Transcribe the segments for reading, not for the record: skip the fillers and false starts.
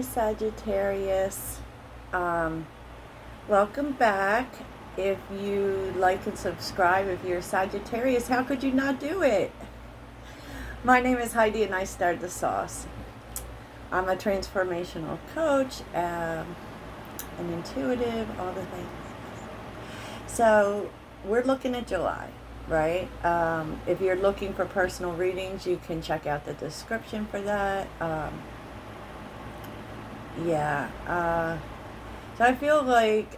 Hi, Sagittarius. Welcome back. If you like and subscribe, if you're Sagittarius, how could you not do it? My name is Heidi and I started the sauce. I'm a transformational coach, an intuitive, all the things. So we're looking at July, right? If you're looking for personal readings, you can check out the description for that. So I feel like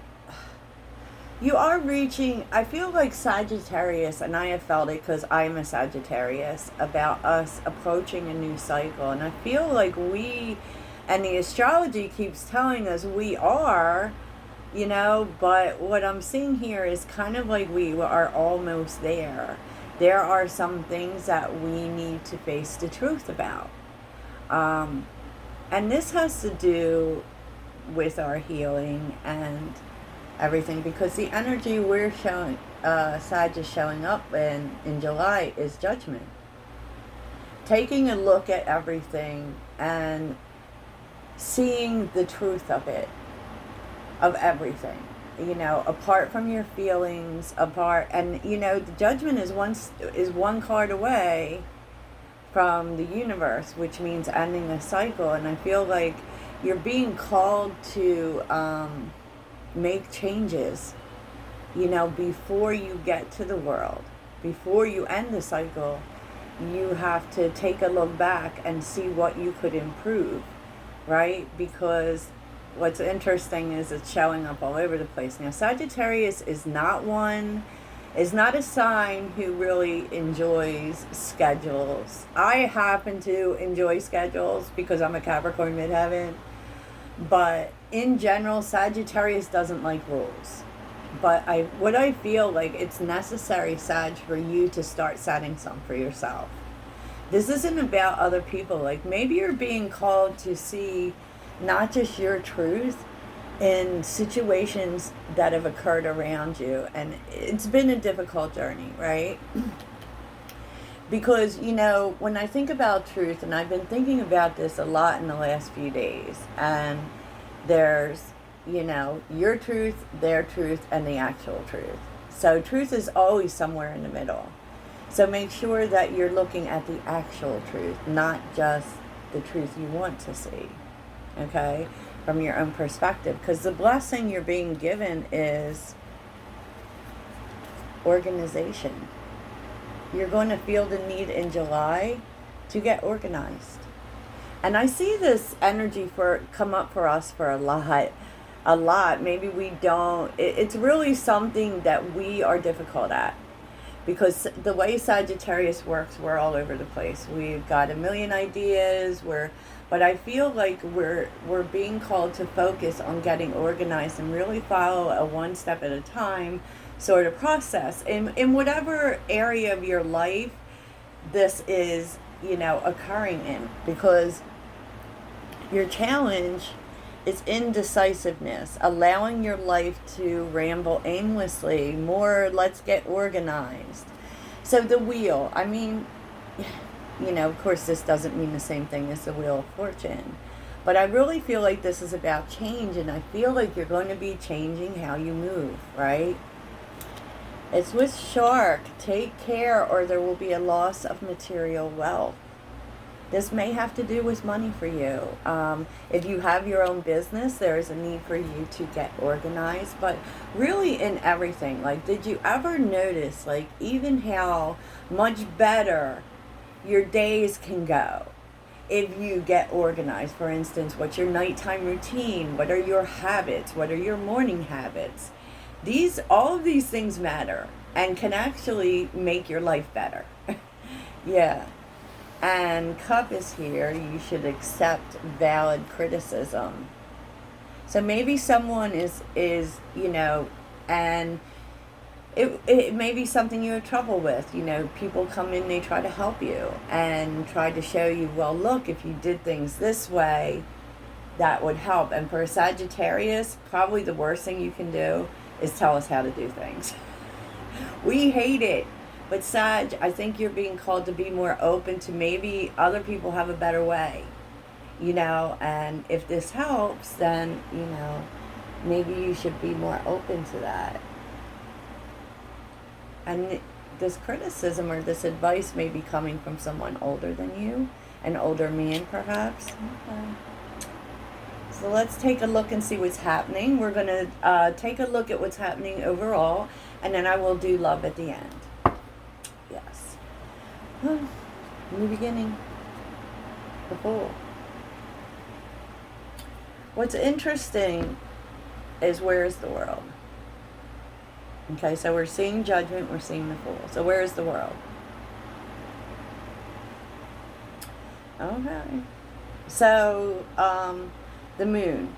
you are reaching, I feel like Sagittarius, and I have felt it because I'm a Sagittarius, about us approaching a new cycle. And I feel like and the astrology keeps telling us we are, but what I'm seeing here is kind of like we are almost there. There are some things that we need to face the truth about. And this has to do with our healing and everything, because the energy we're showing, Sag is showing up in July is judgment. Taking a look at everything and seeing the truth of it, of everything, apart from your feelings, and the judgment is one card away from the universe, which means ending a cycle. And I feel like you're being called to make changes, before you get to the world, before you end the cycle. You have to take a look back and see what you could improve, right? Because what's interesting is it's showing up all over the place. Now, Sagittarius is not a sign who really enjoys schedules. I happen to enjoy schedules because I'm a Capricorn midheaven. But in general, Sagittarius doesn't like rules. But what I feel like it's necessary, Sag, for you to start setting some for yourself. This isn't about other people. Like, maybe you're being called to see not just your truth in situations that have occurred around you. And it's been a difficult journey, right? Because, when I think about truth, and I've been thinking about this a lot in the last few days, and there's, your truth, their truth, and the actual truth. So truth is always somewhere in the middle. So make sure that you're looking at the actual truth, not just the truth you want to see, okay, from your own perspective. Because the blessing you're being given is organization. You're going to feel the need in July to get organized. And I see this energy come up for us for a lot. Maybe we don't. It's really something that we are difficult at. Because the way Sagittarius works, we're all over the place. We've got a million ideas. But I feel like we're being called to focus on getting organized and really follow a one step at a time sort of process. In whatever area of your life this is, occurring in. Because your challenge is indecisiveness, allowing your life to ramble aimlessly, more let's get organized. So the wheel, of course this doesn't mean the same thing as the Wheel of Fortune, but I really feel like this is about change, and I feel like you're going to be changing how you move, right? It's with Shark. Take care or there will be a loss of material wealth. This may have to do with money for you. If you have your own business, there is a need for you to get organized. But really in everything, like, did you ever notice, like, even how much better your days can go if you get organized? For instance, what's your nighttime routine? What are your habits? What are your morning habits? All of these things matter and can actually make your life better. Yeah. And Cup is here. You should accept valid criticism. So maybe someone is and it may be something you have trouble with. People come in, they try to help you and try to show you, well, look, if you did things this way, that would help. And for a Sagittarius, probably the worst thing you can do is tell us how to do things. We hate it. But Sag, I think you're being called to be more open to maybe other people have a better way. you know, and if this helps, then, you know, maybe you should be more open to that. And this criticism or this advice may be coming from someone older than you, an older man perhaps. Okay. So let's take a look and see what's happening. We're going to take a look at what's happening overall, and then I will do love at the end. Yes. New beginning. The Fool. What's interesting is, where is the world? Okay, so we're seeing Judgment, we're seeing the Fool. So where is the world? Okay. So, the Moon.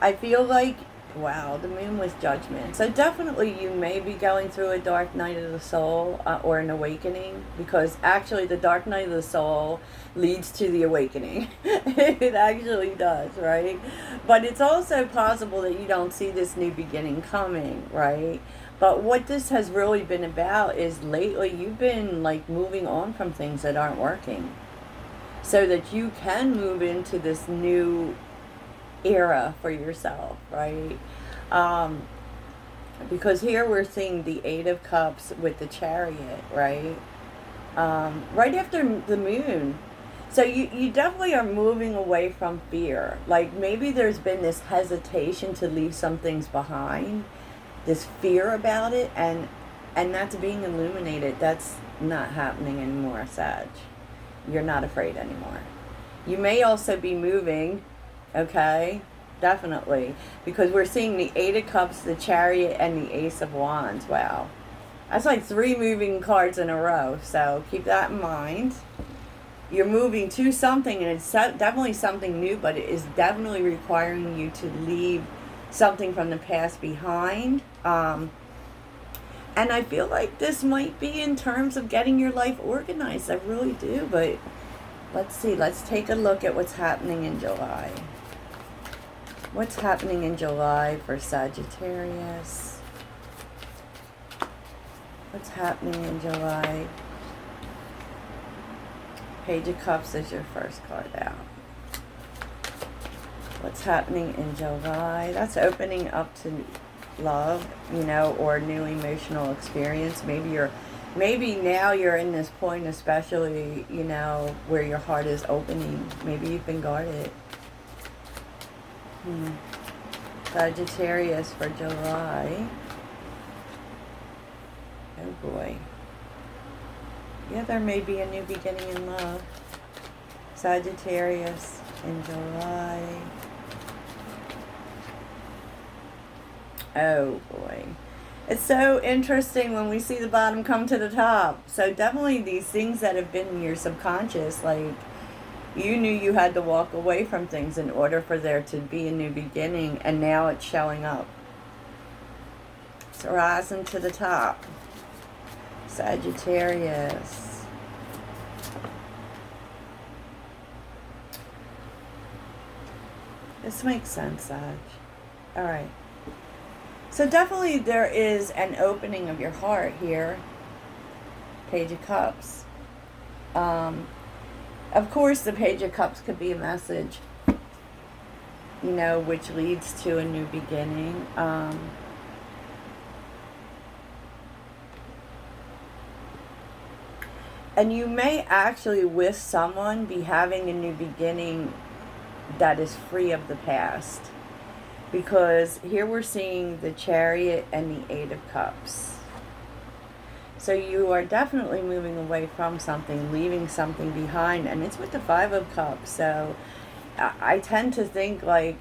I feel like, wow, the Moon was Judgment. So definitely you may be going through a dark night of the soul, or an awakening, because actually the dark night of the soul leads to the awakening. It actually does, right? But it's also possible that you don't see this new beginning coming, right? But what this has really been about is, lately you've been like moving on from things that aren't working, so that you can move into this new era for yourself, right? Because here we're seeing the Eight of Cups with the Chariot, right? Right after the Moon. So you definitely are moving away from fear. Like, maybe there's been this hesitation to leave some things behind, this fear about it, and that's being illuminated. That's not happening anymore, Sag. You're not afraid anymore. You may also be moving, okay? Definitely. Because we're seeing the Eight of Cups, the Chariot, and the Ace of Wands. Wow. That's like 3 moving cards in a row. So keep that in mind. You're moving to something, and it's definitely something new, but it is definitely requiring you to leave something from the past behind. And I feel like this might be in terms of getting your life organized. I really do. But let's see. Let's take a look at what's happening in July. What's happening in July for Sagittarius? What's happening in July? Page of Cups is your first card out. What's happening in July? That's opening up to love, you know, or new emotional experience. Maybe now you're in this point, especially, you know, where your heart is opening. Maybe you've been guarded. Sagittarius for July. Oh boy. Yeah, there may be a new beginning in love. Sagittarius in July. Oh boy. It's so interesting when we see the bottom come to the top. So definitely these things that have been in your subconscious, like, you knew you had to walk away from things in order for there to be a new beginning, and now it's showing up. It's rising to the top. Sagittarius. This makes sense, Sag. Alright. So definitely there is an opening of your heart here. Page of Cups. Of course, the Page of Cups could be a message, you know, which leads to a new beginning. And you may actually, with someone, be having a new beginning that is free of the past. Because here we're seeing the Chariot and the Eight of Cups. So you are definitely moving away from something, leaving something behind. And it's with the Five of Cups. So I tend to think like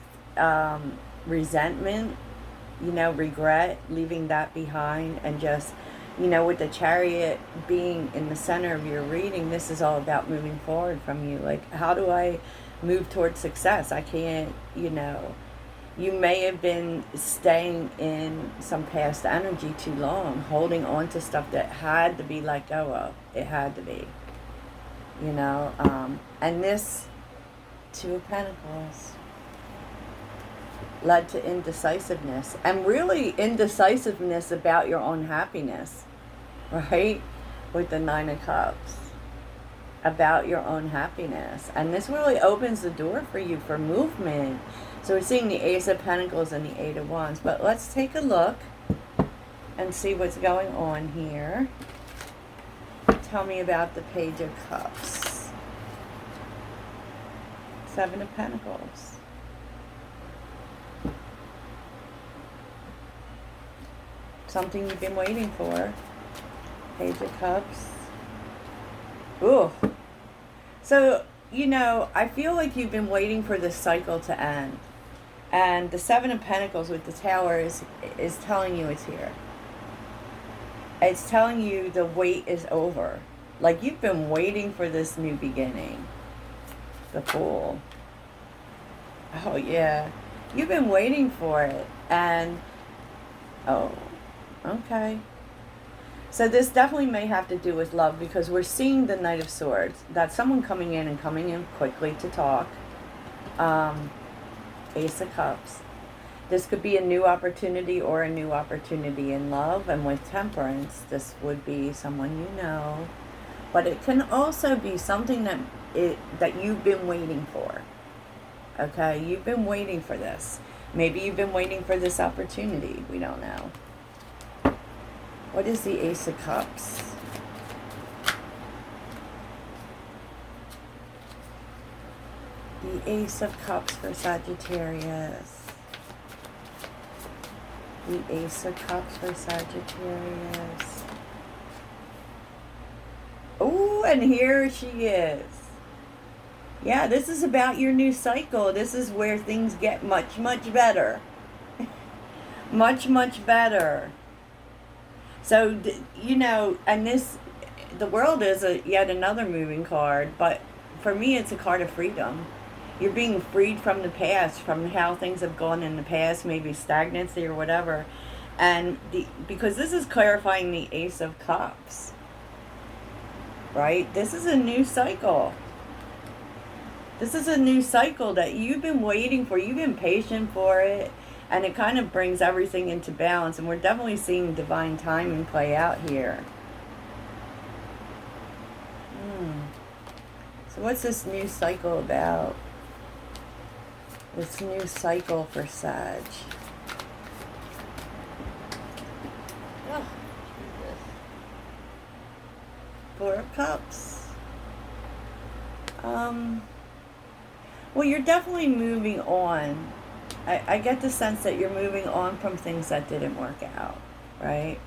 resentment, you know, regret, leaving that behind. And just, you know, with the Chariot being in the center of your reading, this is all about moving forward from you. Like, how do I move towards success? I can't, you know. You may have been staying in some past energy too long, holding on to stuff that had to be let go of. It had to be, you know. And this Two of Pentacles led to indecisiveness, and really indecisiveness about your own happiness, right? With the Nine of Cups. about your own happiness. And this really opens the door for you for movement. So we're seeing the Ace of Pentacles and the Eight of Wands. But let's take a look and see what's going on here. Tell me about the Page of Cups. Seven of Pentacles. Something you've been waiting for. Page of Cups. Ooh. So, you know, I feel like you've been waiting for this cycle to end. And the Seven of Pentacles with the Tower is telling you it's here. It's telling you the wait is over. Like you've been waiting for this new beginning. The Fool. Oh, yeah. You've been waiting for it. And, oh, okay. So this definitely may have to do with love, because we're seeing the Knight of Swords. That's someone coming in quickly to talk. Ace of Cups. This could be a new opportunity or a new opportunity in love. And with Temperance, this would be someone you know. But it can also be something that you've been waiting for. Okay? You've been waiting for this. Maybe you've been waiting for this opportunity. We don't know. What is the Ace of Cups? The Ace of Cups for Sagittarius. The Ace of Cups for Sagittarius. Oh, and here she is. Yeah, this is about your new cycle. This is where things get much, much better. Much, much better. So, you know, and the world is yet another moving card, but for me it's a card of freedom. You're being freed from the past, from how things have gone in the past, maybe stagnancy or whatever. And because this is clarifying the Ace of Cups, right? This is a new cycle. This is a new cycle that you've been waiting for. You've been patient for it. And it kind of brings everything into balance. And we're definitely seeing divine timing play out here. So what's this new cycle about? This new cycle for Sag. Oh, Jesus. Four of Cups. Well, you're definitely moving on. I get the sense that you're moving on from things that didn't work out, right?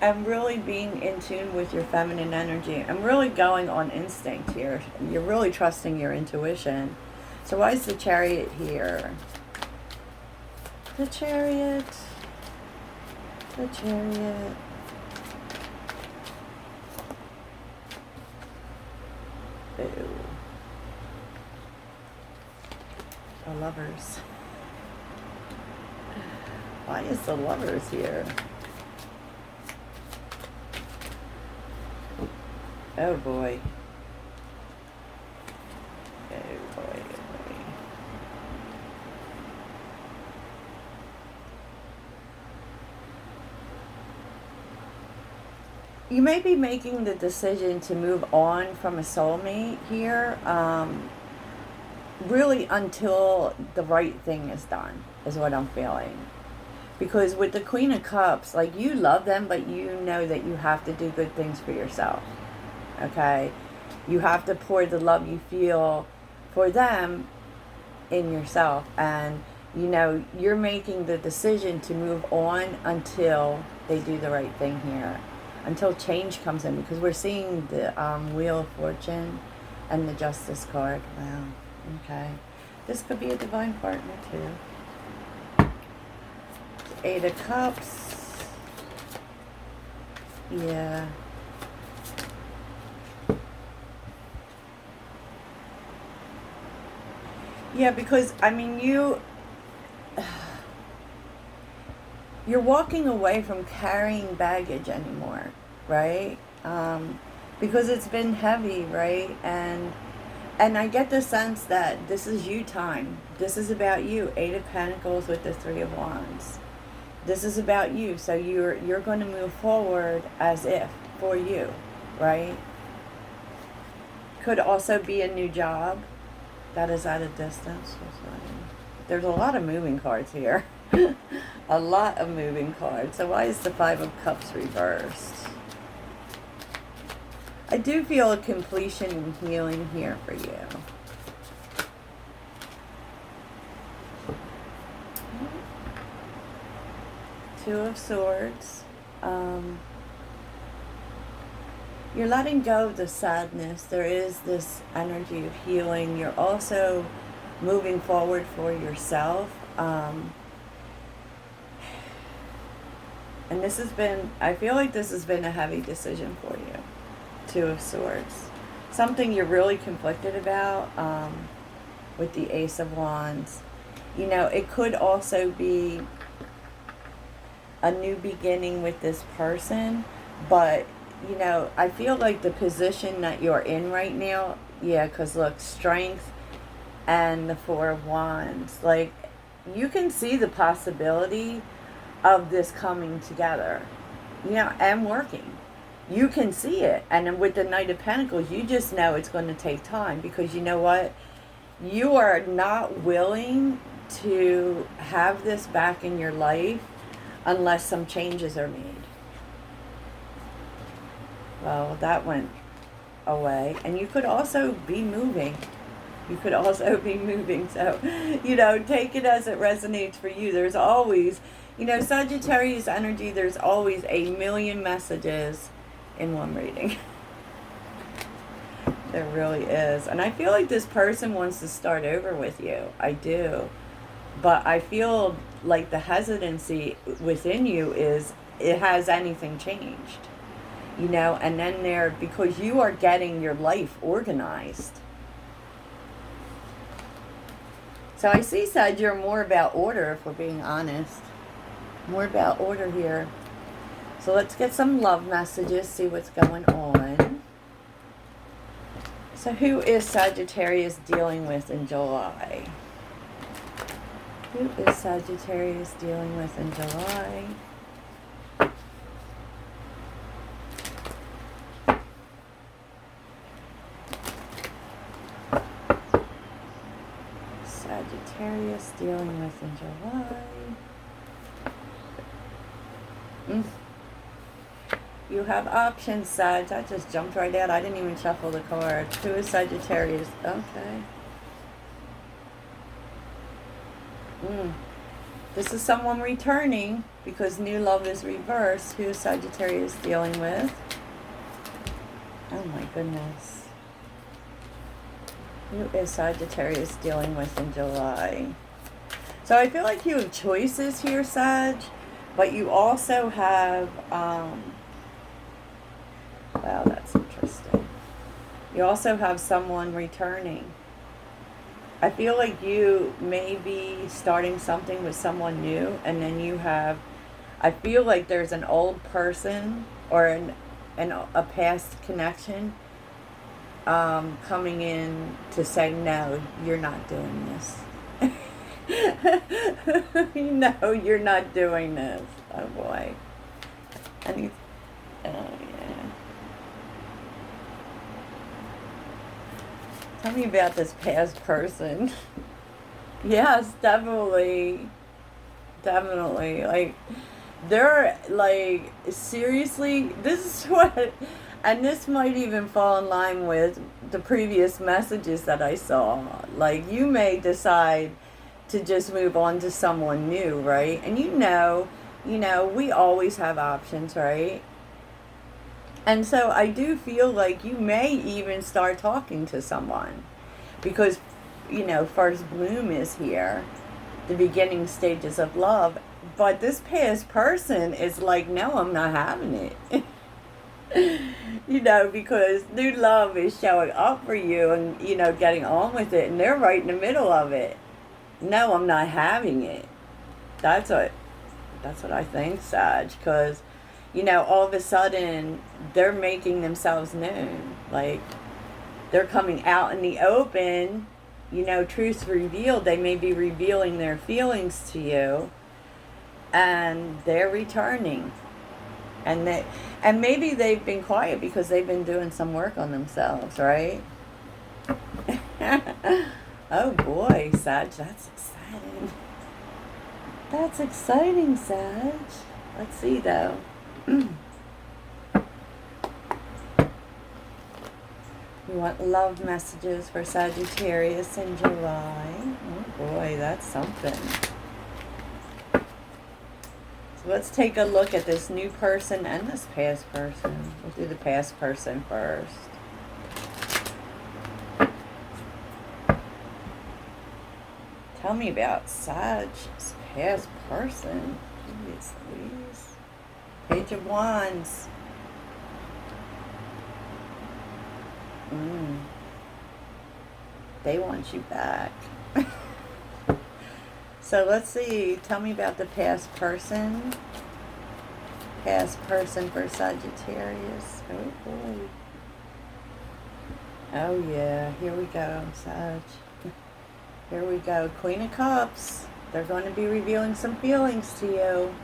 I'm really being in tune with your feminine energy. I'm really going on instinct here. You're really trusting your intuition. So why is the Chariot here? The Chariot. The Chariot. Ew. The Lovers. Why is the Lovers here? Oh boy. Oh boy, oh boy. You may be making the decision to move on from a soulmate here, really until the right thing is done, is what I'm feeling. Because with the Queen of Cups, like, you love them, but you know that you have to do good things for yourself. Okay? You have to pour the love you feel for them in yourself. And, you know, you're making the decision to move on until they do the right thing here. Until change comes in. Because we're seeing the Wheel of Fortune and the Justice card. Wow. Okay. This could be a divine partner too. Eight of Cups. Yeah. Yeah, because, I mean, you're walking away from carrying baggage anymore, right? Because it's been heavy, right? And I get the sense that this is you time. This is about you. Eight of Pentacles with the Three of Wands. This is about you. So you're going to move forward as if for you, right? Could also be a new job that is at a distance. There's a lot of moving cards here. A lot of moving cards. So why is the Five of Cups reversed? I do feel a completion and healing here for you. Two of Swords. You're letting go of the sadness. There is this energy of healing. You're also moving forward for yourself. And this has been, I feel like this has been a heavy decision for you. Two of Swords. Something you're really conflicted about with the Ace of Wands. You know, it could also be a new beginning with this person, but you know, I feel like the position that you're in right now, yeah, because look, Strength and the Four of Wands, like, you can see the possibility of this coming together, you know, and working. You can see it. And then with the Knight of Pentacles, you just know it's going to take time, because you know what? You are not willing to have this back in your life unless some changes are made. Well, that went away. And you could also be moving. You could also be moving. So, you know, take it as it resonates for you. There's always, you know, Sagittarius energy, there's always a million messages in one reading. There really is. And I feel like this person wants to start over with you. I do. But I feel like the hesitancy within you is, has anything changed? You know, and then there, because you are getting your life organized. So I see, Sag, you're more about order, if we're being honest. More about order here. So let's get some love messages, see what's going on. So who is Sagittarius dealing with in July? Who is Sagittarius dealing with in July? Sagittarius dealing with in July. You have options, Sag. That just jumped right out. I didn't even shuffle the cards. Who is Sagittarius? Okay. This is someone returning, because new love is reversed. Who is Sagittarius dealing with? Oh my goodness. Who is Sagittarius dealing with in July? So I feel like you have choices here, Sag, but you also have, wow, that's interesting. You also have someone returning. I feel like you may be starting something with someone new, and then you have, I feel like there's an old person or a past connection coming in to say, no, you're not doing this. No, you're not doing this. Oh boy. And he's, oh yeah. Tell me about this past person. Yes, definitely. Definitely. Like, they're like, seriously, this is what, and this might even fall in line with the previous messages that I saw. Like, you may decide to just move on to someone new, right? And you know, we always have options, right? And so I do feel like you may even start talking to someone, because, you know, first bloom is here, the beginning stages of love. But this past person is like, no, I'm not having it. You know, because new love is showing up for you and, you know, getting on with it. And they're right in the middle of it. No, I'm not having it. That's what I think, Sag. Because, you know, all of a sudden, they're making themselves known. Like, they're coming out in the open. You know, truths revealed. They may be revealing their feelings to you. and they're returning. And maybe they've been quiet because they've been doing some work on themselves, right? Oh boy, Sag, that's exciting. That's exciting, Sag. Let's see though. We want love messages for Sagittarius in July. Oh boy, that's something. So let's take a look at this new person and this past person. We'll do the past person first. Tell me about Sag's past person. Jeez Louise. Page of Wands. They want you back. So let's see. Tell me about the past person. Past person for Sagittarius. Oh boy. Oh yeah. Here we go, Sag. Here we go. Queen of Cups. They're going to be revealing some feelings to you.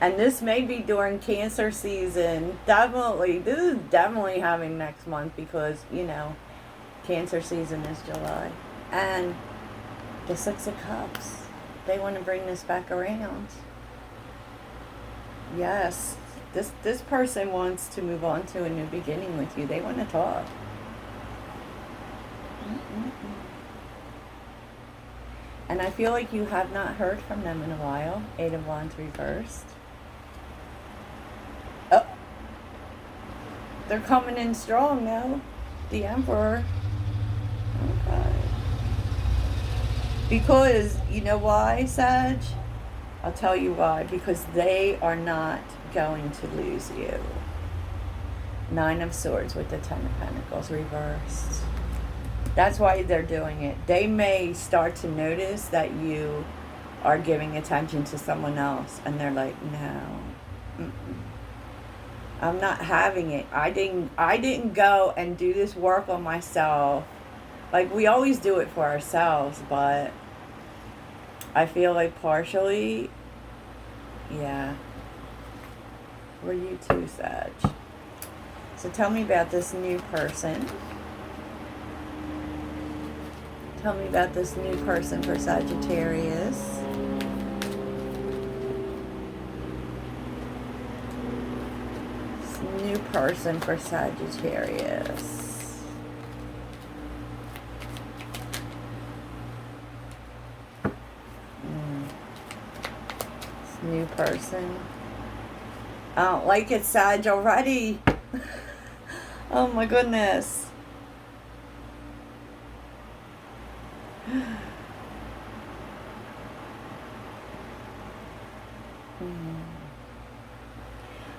And this may be during Cancer season. Definitely. This is definitely having next month because, you know, Cancer season is July. And the Six of Cups. They want to bring this back around. Yes. This person wants to move on to a new beginning with you. They want to talk. And I feel like you have not heard from them in a while. Eight of Wands reversed. Oh. They're coming in strong now. The Emperor. Okay. Because, you know why, Sag? I'll tell you why. Because they are not going to lose you. Nine of Swords with the Ten of Pentacles reversed. That's why they're doing it. They may start to notice that you are giving attention to someone else. And they're like, no. I'm not having it. I didn't go and do this work on myself. Like, we always do it for ourselves. But I feel like partially, yeah. For you too, Sag. So tell me about this new person. Tell me about this new person for Sagittarius. This new person for Sagittarius. This new person. I don't like it, Sag, already. Oh my goodness.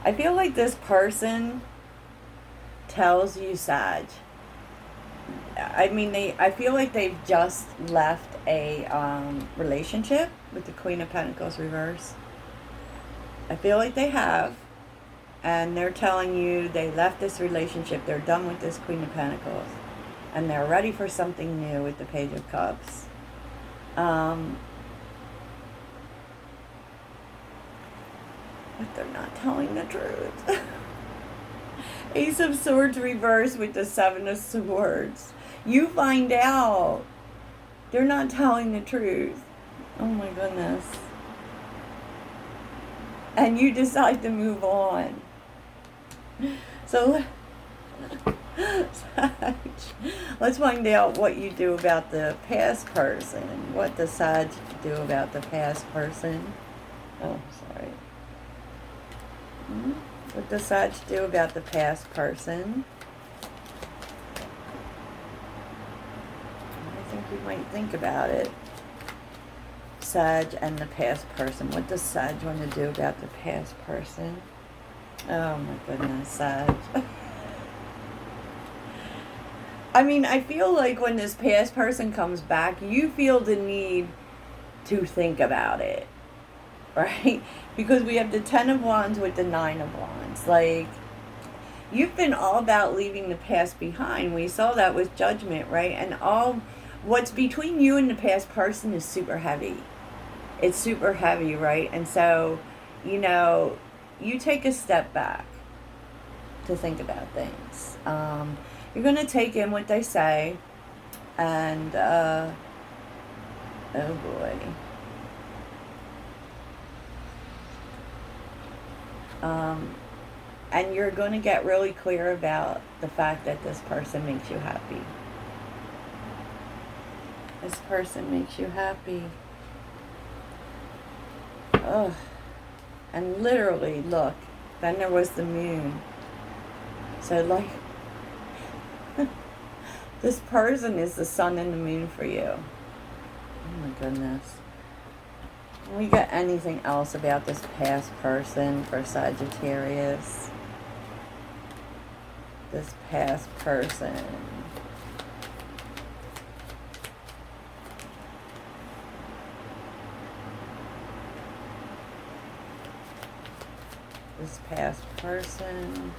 I feel like this person tells you, Sag. I mean, I feel like they've just left a relationship with the Queen of Pentacles reverse. I feel like they have. And they're telling you they left this relationship. They're done with this Queen of Pentacles. And they're ready for something new with the Page of Cups. But they're not telling the truth. Ace of Swords reversed with the Seven of Swords. You find out. They're not telling the truth. Oh my goodness. And you decide to move on. So, let's find out what you do about the past person. What does Sag do about the past person? Oh, sorry. What does Sag do about the past person? I think you might think about it. Sag and the past person. What does Sag want to do about the past person? Oh my goodness, Sag. I mean, I feel like when this past person comes back, you feel the need to think about it. Right? Because we have the Ten of Wands with the Nine of Wands. Like, you've been all about leaving the past behind. We saw that with Judgment, right? And all what's between you and the past person is super heavy. It's super heavy, right? And so, you know, you take a step back to think about things. You're going to take in what they say, and, oh boy. And you're going to get really clear about the fact that this person makes you happy. This person makes you happy. Ugh. And literally, look, then there was the moon. So, like, this person is the sun and the moon for you. Oh my goodness. Can we get anything else about this past person for Sagittarius? This past person. This past person.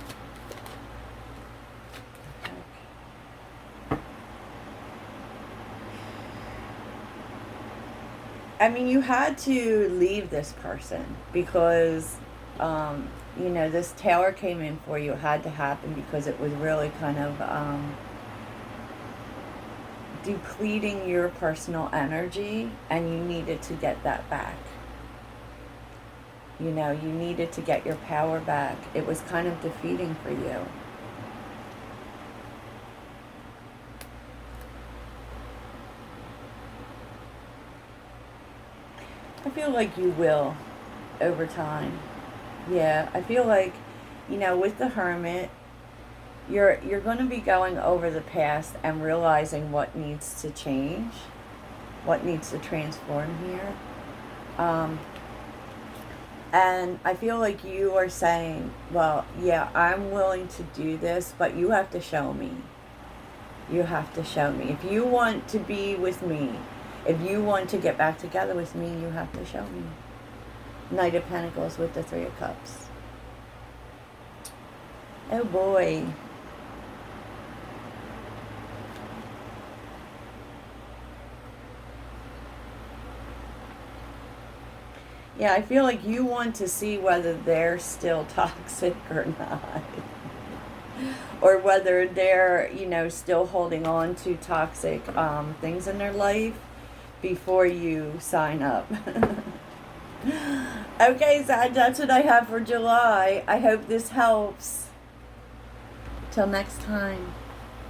I mean, you had to leave this person because, you know, this tower came in for you. It had to happen because it was really kind of depleting your personal energy, and you needed to get that back. You know, you needed to get your power back. It was kind of defeating for you. I feel like you will over time. Yeah, I feel like, you know, with the Hermit, you're going to be going over the past and realizing what needs to change, what needs to transform here. And I feel like you are saying, well, yeah, I'm willing to do this, but you have to show me. You have to show me. If you want to be with me, if you want to get back together with me, you have to show me. Knight of Pentacles with the Three of Cups. Oh boy. Yeah, I feel like you want to see whether they're still toxic or not. Or whether they're, you know, still holding on to toxic things in their life before you sign up. Okay, so that's what I have for July. I hope this helps. Till next time.